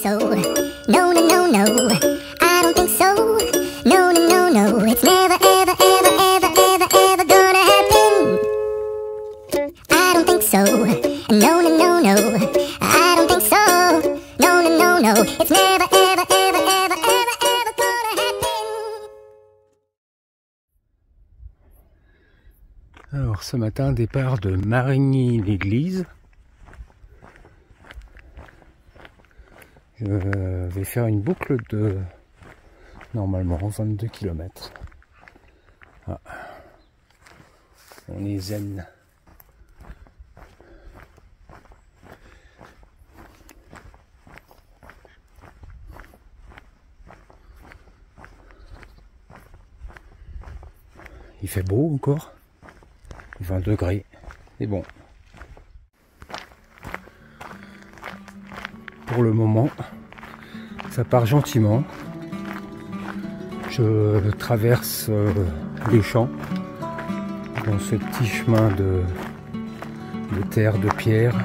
so. No, no, no, no. I don't think so. No, no, no, no. It's never, ever, ever, ever, ever, ever gonna happen. I don't think so. No, no, no, no. I don't think so. No, no, no, no. It's never, ever, ever, ever, ever, ever gonna happen. Alors ce matin, départ de Marigny-l'Église. Je vais faire une boucle de normalement 22 km. Ah. On est zen. Il fait beau encore. 20 degrés. C'est bon. Pour le moment, ça part gentiment. Je traverse les champs dans ce petit chemin de terre, de pierre.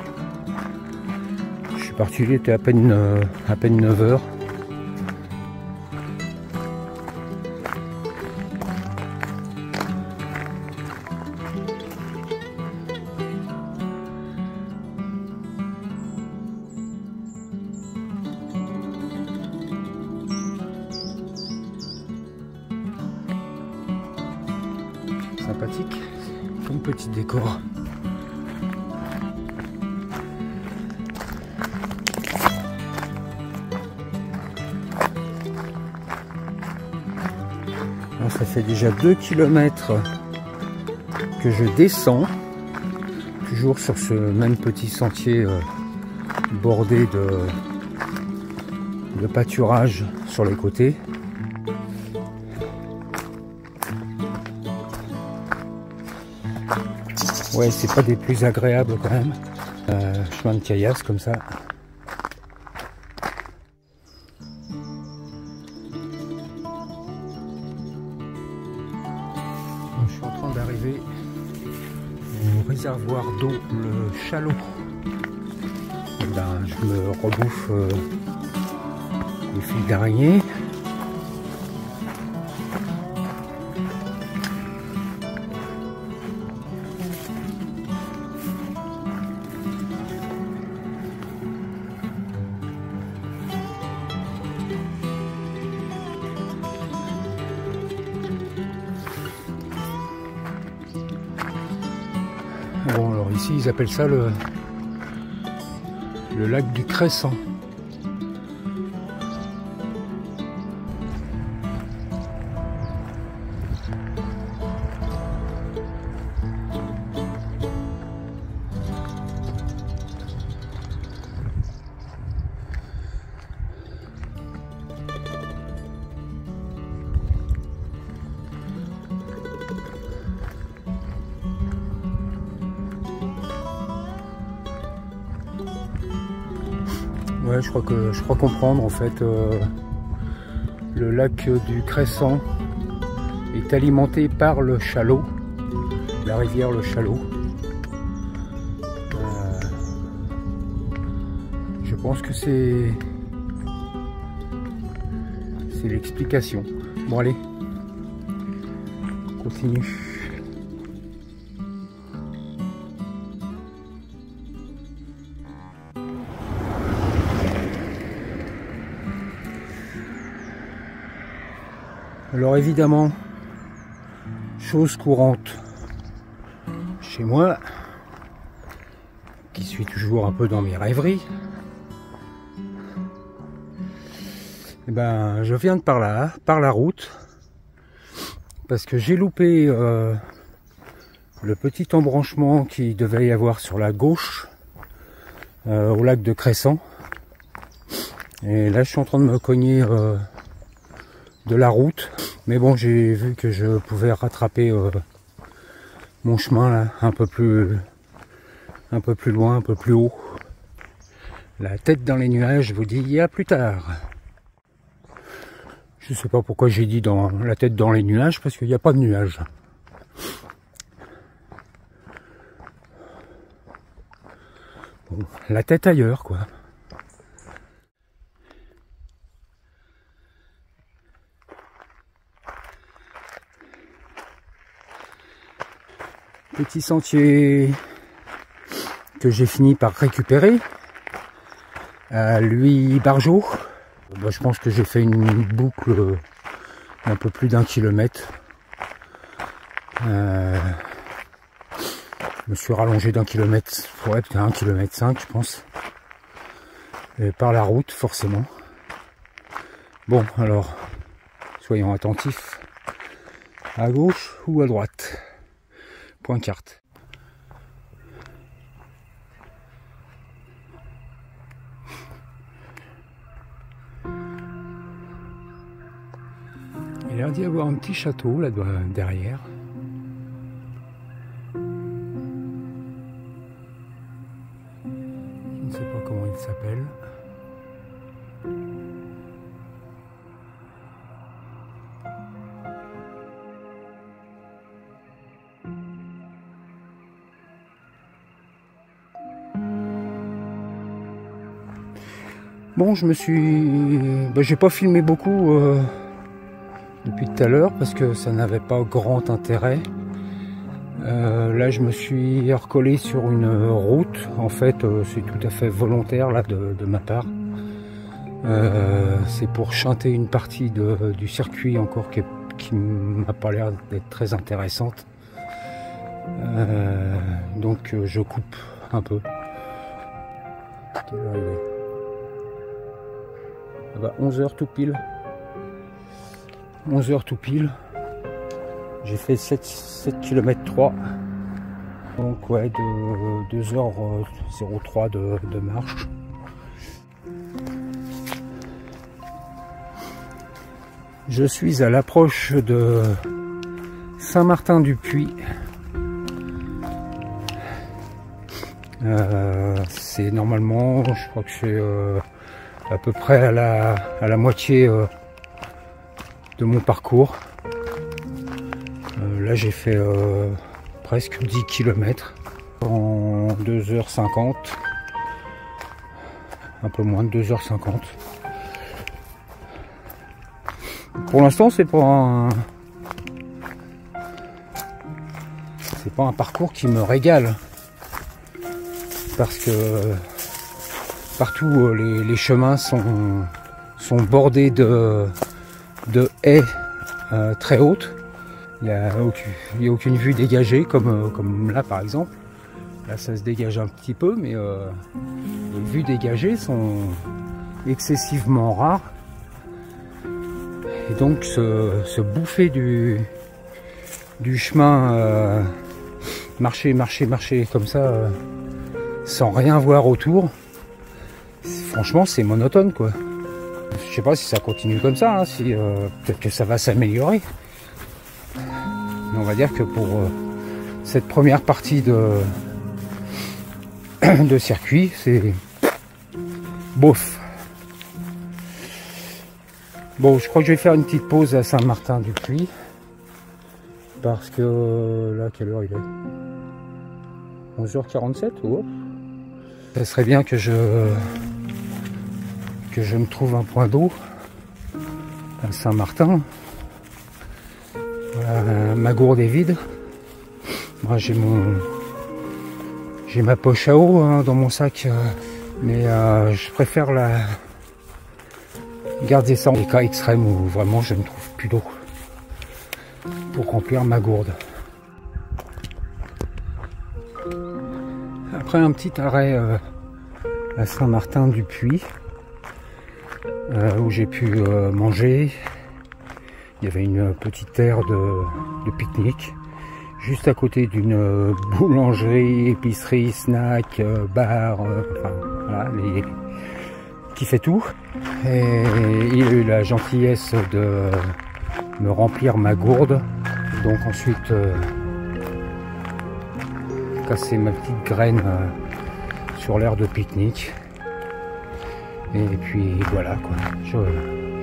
Je suis parti, il était à peine 9 heures. Sympathique comme petit décor. Alors ça fait déjà 2 km que je descends, toujours sur ce même petit sentier bordé de pâturage sur les côtés. Ouais, c'est pas des plus agréables quand même. Chemin de caillasse comme ça. Je suis en train d'arriver au réservoir d'eau, le Chalot. Et ben, je me rebouffe les fils d'araignée. Bon, alors ici ils appellent ça le lac du Crescent. Ouais, je crois comprendre en fait. Le lac du Crescent est alimenté par le Chalot, la rivière le Chalot. Je pense que c'est l'explication. Bon allez, on continue. Alors évidemment, chose courante chez moi, qui suis toujours un peu dans mes rêveries, et ben je viens de par là, par la route, parce que j'ai loupé le petit embranchement qui devait y avoir sur la gauche au lac de Crescent. Et là je suis en train de me cogner de la route, mais bon, j'ai vu que je pouvais rattraper mon chemin là, un peu plus loin, un peu plus haut. La tête dans les nuages, je vous dis à plus tard. Je sais pas pourquoi j'ai dit dans la tête dans les nuages, parce qu'il n'y a pas de nuages. Bon, la tête ailleurs quoi. Petit sentier que j'ai fini par récupérer. Lui, Barjot. Bah, je pense que j'ai fait une boucle d'un peu plus d'1 kilomètre. Je me suis rallongé d'1 kilomètre, ouais, peut-être 1,5 km, je pense. Et par la route, forcément. Bon, alors, soyons attentifs. À gauche ou à droite? Point carte. Il a l'air d'y avoir un petit château là derrière. Je ne sais pas comment il s'appelle. Bon, j'ai pas filmé beaucoup depuis tout à l'heure parce que ça n'avait pas grand intérêt. Là, je me suis recollé sur une route. En fait, c'est tout à fait volontaire là de ma part. C'est pour chanter une partie du circuit encore qui m'a pas l'air d'être très intéressante. Donc, je coupe un peu. Quelle heure il est ? Ah bah 11h tout pile. 11h tout pile. J'ai fait 7 km 3. Donc ouais, de 2h03 de marche. Je suis à l'approche de Saint-Martin-du-Puy. C'est normalement, je crois que c'est à peu près à la moitié de mon parcours. Là j'ai fait presque 10 km en 2h50, un peu moins de 2h50. Pour l'instant c'est pas un parcours qui me régale, parce que partout les chemins sont bordés de haies très hautes. Il n'y a aucune vue dégagée comme là par exemple. Là ça se dégage un petit peu, mais les vues dégagées sont excessivement rares. Et donc se bouffer du chemin, marcher comme ça, sans rien voir autour, franchement c'est monotone quoi. Je sais pas si ça continue comme ça, hein, peut-être que ça va s'améliorer. On va dire que pour cette première partie de circuit, c'est bof. Bon, je crois que je vais faire une petite pause à Saint-Martin-du-Puy, parce que là, quelle heure il est? 11h47 ou ça serait bien que je me trouve un point d'eau à Saint-Martin. Voilà, ma gourde est vide. Moi j'ai ma poche à eau hein, dans mon sac, mais je préfère garder ça en des cas extrêmes où vraiment je ne trouve plus d'eau pour remplir ma gourde. Après un petit arrêt à Saint-Martin-du-Puy, où j'ai pu manger. Il y avait une petite aire de pique-nique juste à côté d'une boulangerie, épicerie, snack, bar, enfin voilà, qui fait tout. Et il a eu la gentillesse de me remplir ma gourde. Donc ensuite casser ma petite graine sur l'aire de pique-nique. Et puis voilà quoi,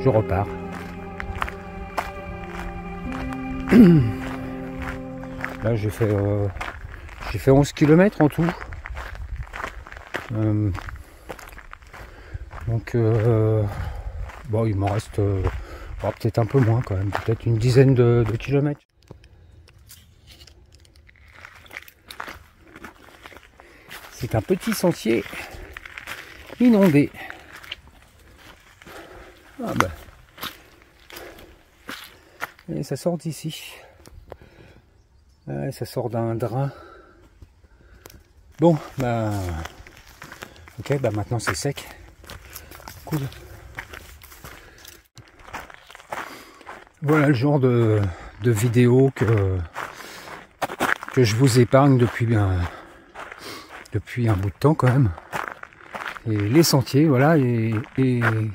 je repars. Là j'ai fait 11 km en tout. Donc bon, il m'en reste peut-être un peu moins quand même, peut-être une dizaine de kilomètres. c'est un petit sentier inondé. Ah bah. Et ça sort d'ici. Ouais, ça sort d'un drain. Bon, bah. Ok, bah maintenant c'est sec. Cool. Voilà le genre de vidéo que je vous épargne depuis un bout de temps quand même. Et les sentiers, voilà, et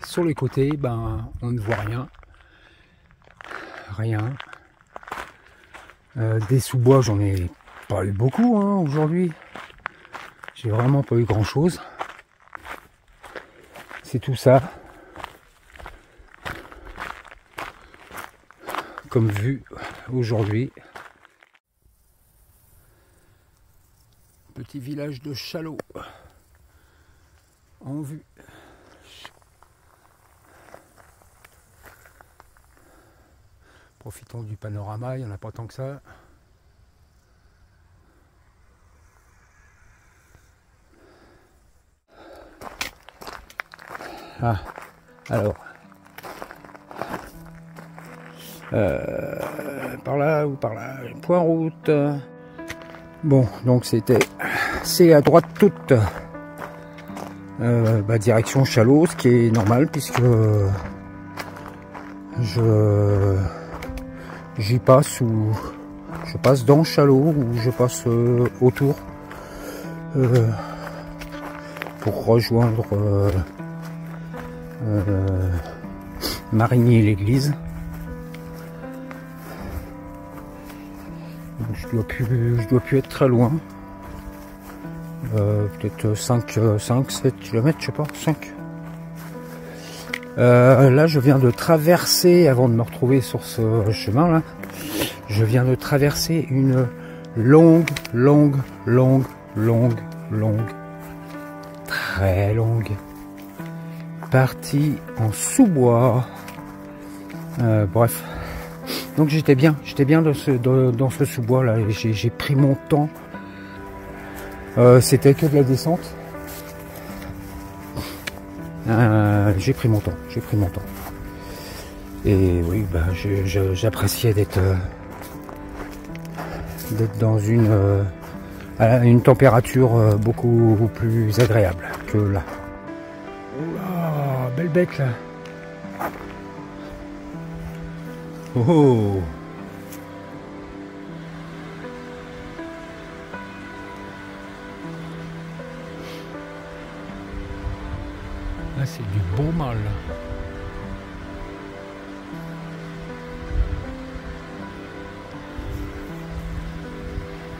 sur les côtés, ben on ne voit rien. Rien. Des sous-bois, j'en ai pas eu beaucoup hein, aujourd'hui. J'ai vraiment pas eu grand chose. C'est tout ça. Comme vue aujourd'hui. Petit village de Chalots en vue. Profitons du panorama, il n'y en a pas tant que ça. Ah, alors. Par là ou par là, point route. Bon, donc c'est à droite toute. Direction Chalots, ce qui est normal puisque j'y passe ou je passe dans Chalots ou je passe autour pour rejoindre Marigny et l'église. Je dois plus être très loin. Peut-être 7 km, je sais pas, 5. Là, je viens de traverser, avant de me retrouver sur ce chemin là, je viens de traverser une longue, très longue partie en sous-bois. Bref. Donc j'étais bien dans ce sous-bois là, j'ai pris mon temps. C'était que de la descente. J'ai pris mon temps. Et oui, bah, j'appréciais d'être dans une température beaucoup plus agréable que là. Oh là, belle bête là. Oh. Là, c'est du beau mâle.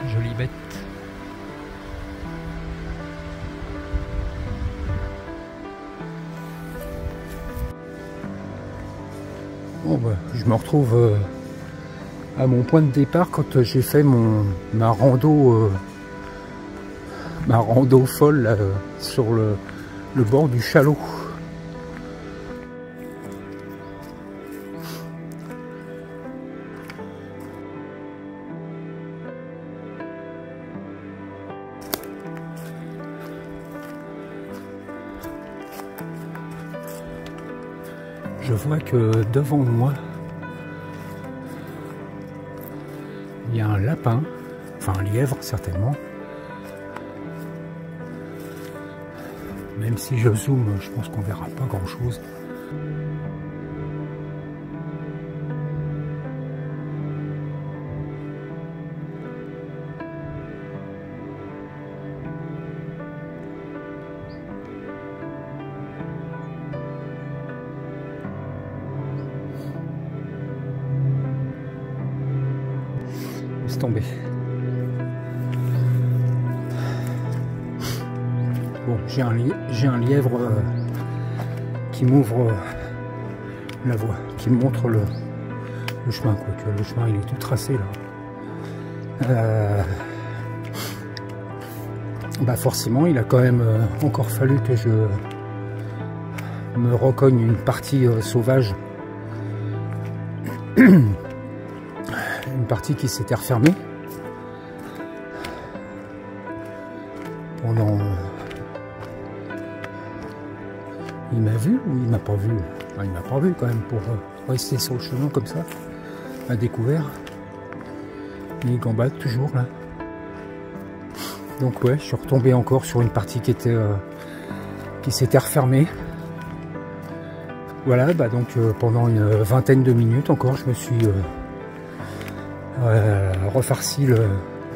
Jolie bête. Bon, bah, je me retrouve à mon point de départ quand j'ai fait ma rando folle là, sur le bord du Chalot. Je vois que devant moi, il y a un lapin, enfin un lièvre certainement. Même si je zoome, je pense qu'on verra pas grand chose. Laisse tomber. Bon, j'ai un lièvre qui m'ouvre la voie, qui me montre le chemin, quoique le chemin il est tout tracé là. Bah forcément, il a quand même encore fallu que je me recogne une partie sauvage, une partie qui s'était refermée pendant Il m'a vu ou il m'a pas vu? Enfin, il m'a pas vu quand même pour rester sur le chemin comme ça, à découvert. Il gambade toujours là. Donc ouais, je suis retombé encore sur une partie qui s'était refermée. Voilà, bah donc pendant une vingtaine de minutes encore, je me suis refarci le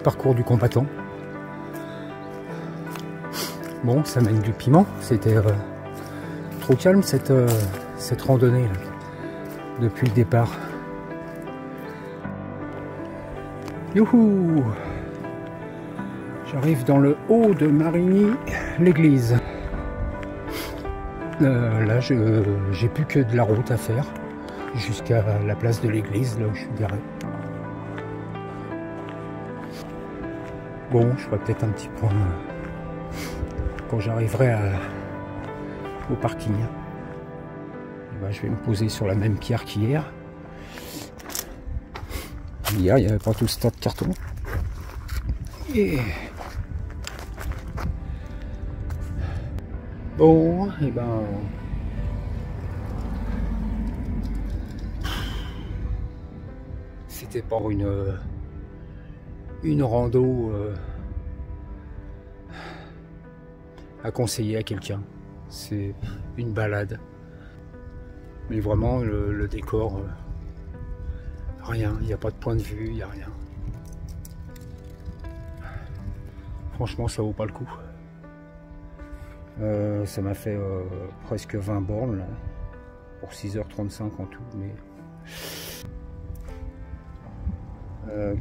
parcours du combattant. Bon, ça mène du piment. C'était trop calme cette randonnée là, depuis le départ. Youhou! J'arrive dans le haut de Marigny, l'église. Là, j'ai plus que de la route à faire jusqu'à la place de l'église, là où je suis garé. Bon, je ferai peut-être un petit point quand j'arriverai au parking. Et ben, je vais me poser sur la même pierre qu'hier. Hier, il n'y avait pas tout ce tas de carton. Et bon, et ben c'était pas une rando à conseiller à quelqu'un. C'est une balade. Mais vraiment le décor, rien, il n'y a pas de point de vue, il n'y a rien. Franchement, ça vaut pas le coup. Ça m'a fait presque 20 bornes là, pour 6h35 en tout, mais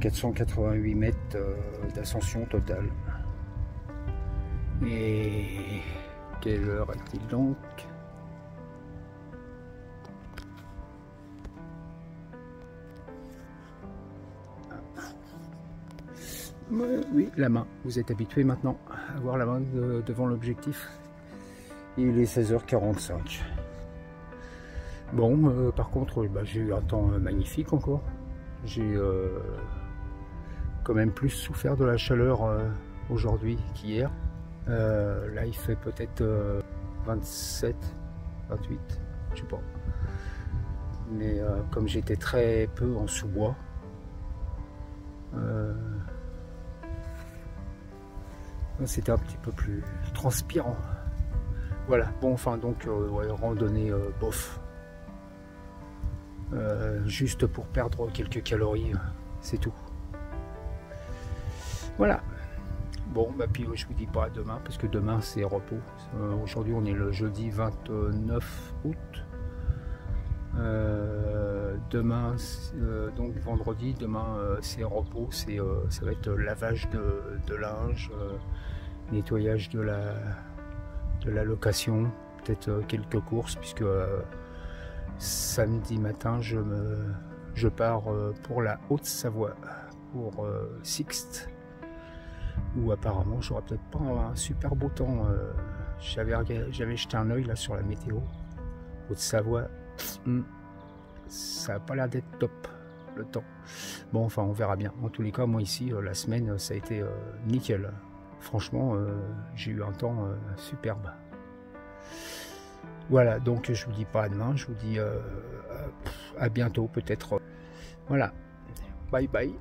488 mètres d'ascension totale. Et quelle heure est-il donc? Oui, la main. Vous êtes habitué maintenant à voir la main devant l'objectif. Il est 16h45. Bon, par contre, bah, j'ai eu un temps magnifique encore. J'ai quand même plus souffert de la chaleur aujourd'hui qu'hier. Là, il fait peut-être 27, 28, je sais pas. Mais comme j'étais très peu en sous-bois, c'était un petit peu plus transpirant. Voilà, bon, enfin, donc, ouais, randonnée bof. Juste pour perdre quelques calories, c'est tout. Voilà. Bon, bah, puis je vous dis pas à demain, parce que demain c'est repos. Aujourd'hui, on est le jeudi 29 août. Demain, donc vendredi, demain c'est repos, ça va être lavage de linge, nettoyage de la location, peut-être quelques courses, puisque samedi matin je pars pour la Haute-Savoie, pour Sixte, où apparemment j'aurai peut-être pas un super beau temps. J'avais jeté un œil là sur la météo. Haute-Savoie, ça n'a pas l'air d'être top le temps. Bon, enfin on verra bien. En tous les cas, moi ici, la semaine ça a été nickel. Franchement, j'ai eu un temps superbe. Voilà, donc je vous dis pas à demain, je vous dis à bientôt peut-être. Voilà, bye bye.